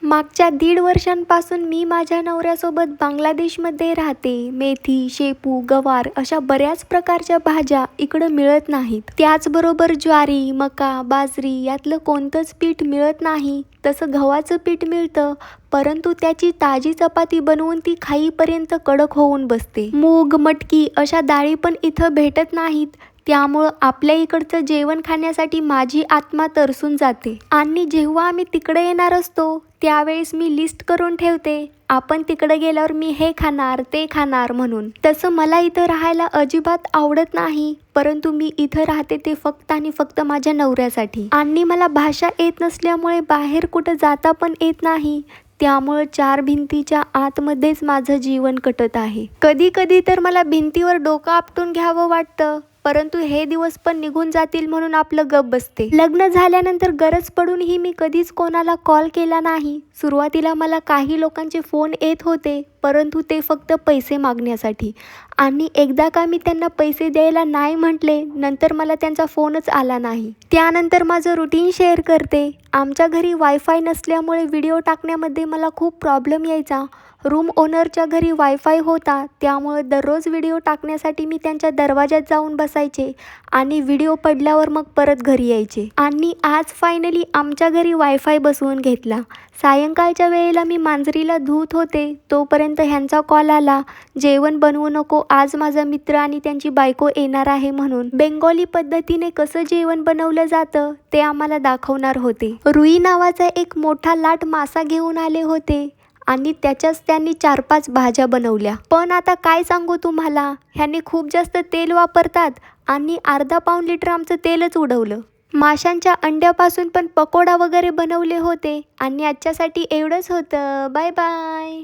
मागच्या 1.5 वर्षांपासून मी माझ्या नवऱ्यासोबत बांगलादेशमध्ये राहते. मेथी, शेपू, गवार अशा बऱ्याच प्रकारच्या भाज्या इकडं मिळत नाहीत. त्याचबरोबर ज्वारी, मका, बाजरी यातलं कोणतंच पीठ मिळत नाही. तसं गव्हाचं पीठ मिळतं, परंतु त्याची ताजी चपाती बनवून ती खाईपर्यंत कडक होऊन बसते. मूग, मटकी अशा डाळी पण इथं भेटत नाहीत. त्यामुळं आपल्या इकडचं जेवण खाण्यासाठी माझी आत्मा तरसून जाते. आणि जेव्हा आम्ही तिकडे येणार असतो त्यावेळेस मी लिस्ट करून ठेवते, आपण तिकडे गेल्यावर मी हे खाणार, ते खाणार म्हणून. तसं मला इथं राहायला अजिबात आवडत नाही, परंतु मी इथं राहते ते फक्त आणि फक्त माझ्या नवऱ्यासाठी. आणि मला भाषा येत नसल्यामुळे बाहेर कुठं जाता पण येत नाही. त्यामुळं 4 भिंतीच्या आतमध्येच माझं जीवन कटत आहे. कधी कधी तर मला भिंतीवर डोकं आपटून घ्यावं वाटतं, परंतु हे दिवस पण निघून जातील म्हणून आपलं गप बसते. लग्न झाल्यानंतर गरज पडूनही मी कधीच कोणाला कॉल केला नाही. सुरुवातीला मला काही लोकांचे फोन येत होते, परंतु ते फक्त पैसे मागण्यासाठी. आणि एकदा का मी त्यांना पैसे द्यायला नाही म्हटले, नंतर मला त्यांचा फोनच आला नाही. त्यानंतर माझं रुटीन शेअर करते. आमच्या घरी वायफाय नसल्यामुळे व्हिडिओ टाकण्यामध्ये मला खूप प्रॉब्लेम यायचा. रूम ओनरच्या घरी वायफाय होता, त्यामुळे दररोज व्हिडिओ टाकण्यासाठी मी त्यांच्या दरवाजात जाऊन बसायचे आणि व्हिडिओ पडल्यावर मग परत घरी यायचे. आणि आज फायनली आमच्या घरी वायफाय बसवून घेतला. सायंकाळच्या वेळेला मी मांजरीला धुत होते, तोपर्यंत ह्यांचा कॉल आला, जेवण बनवू नको, आज माझा मित्र आणि त्यांची बायको येणार आहे म्हणून. बेंगॉली पद्धतीने कसं जेवण बनवलं जातं ते आम्हाला दाखवणार होते. रुई नावाचा एक मोठा लाट मासा घेऊन आले होते आणि त्याच्याच त्यांनी 4-5 भाज्या बनवल्या. पण आता काय सांगू तुम्हाला, ह्यांनी खूप जास्त तेल वापरतात आणि अर्धा पाऊण लिटर आमचं तेलच उडवलं. माशांच्या अंड्यापासून पण पकोडा वगैरे बनवले होते. आणि आजच्यासाठी एवढंच होतं. Bye bye.